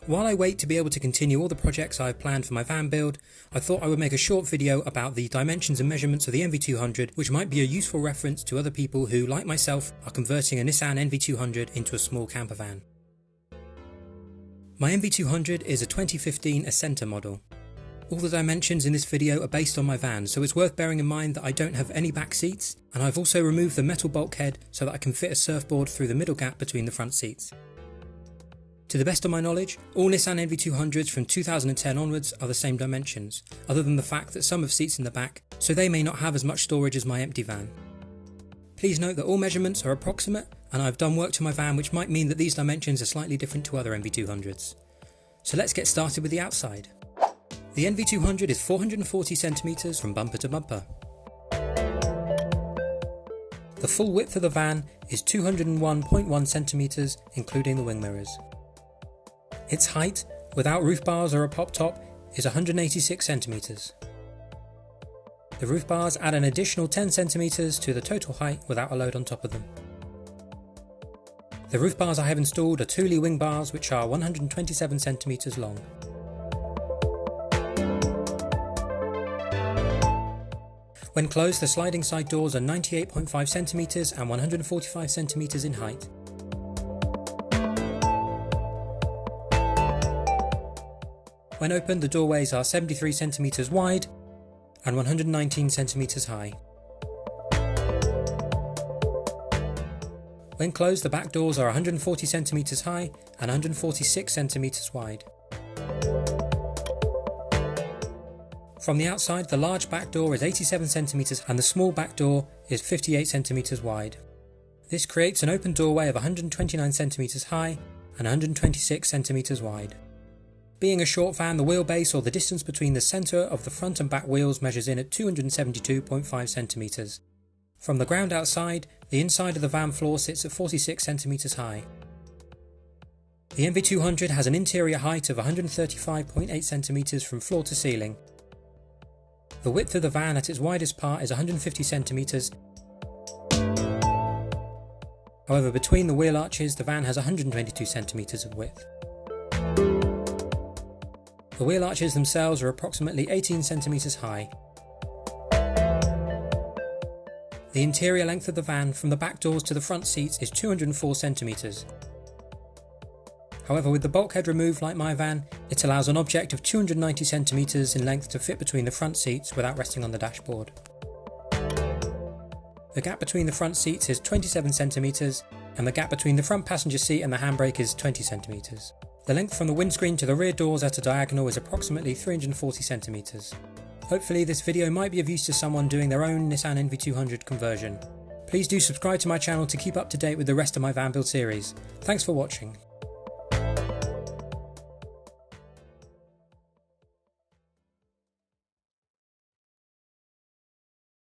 While I wait to be able to continue all the projects I have planned for my van build, I thought I would make a short video about the dimensions and measurements of the NV200, which might be a useful reference to other people who, like myself, are converting a Nissan NV200 into a small camper van. My NV200 is a 2015 Acenta model. All the dimensions in this video are based on my van, so it's worth bearing in mind that I don't have any back seats, and I've also removed the metal bulkhead so that I can fit a surfboard through the middle gap between the front seats. To the best of my knowledge, all Nissan NV200s from 2010 onwards are the same dimensions, other than the fact that some have seats in the back, so they may not have as much storage as my empty van. Please note that all measurements are approximate, and I've done work to my van which might mean that these dimensions are slightly different to other NV200s. So let's get started with the outside. The NV200 is 440 cm from bumper to bumper. The full width of the van is 201.1 cm, including the wing mirrors. Its height, without roof bars or a pop top, is 186 cm. The roof bars add an additional 10 cm to the total height without a load on top of them. The roof bars I have installed are Thule wing bars which are 127 cm long. When closed, the sliding side doors are 98.5 cm and 145 cm in height. When opened, the doorways are 73 cm wide and 119 cm high. When closed, the back doors are 140 cm high and 146 cm wide. From the outside, the large back door is 87 cm and the small back door is 58 cm wide. This creates an open doorway of 129 cm high and 126 cm wide. Being a short van, the wheelbase, or the distance between the centre of the front and back wheels, measures in at 272.5 cm. From the ground outside, the inside of the van floor sits at 46 cm high. The NV200 has an interior height of 135.8 cm from floor to ceiling. The width of the van at its widest part is 150 cm. However, between the wheel arches, the van has 122 cm of width. The wheel arches themselves are approximately 18 cm high. The interior length of the van from the back doors to the front seats is 204 cm. However, with the bulkhead removed like my van, it allows an object of 290 cm in length to fit between the front seats without resting on the dashboard. The gap between the front seats is 27 cm and the gap between the front passenger seat and the handbrake is 20 cm. The length from the windscreen to the rear doors at a diagonal is approximately 340 cm. Hopefully this video might be of use to someone doing their own Nissan NV200 conversion. Please do subscribe to my channel to keep up to date with the rest of my van build series. Thanks for watching.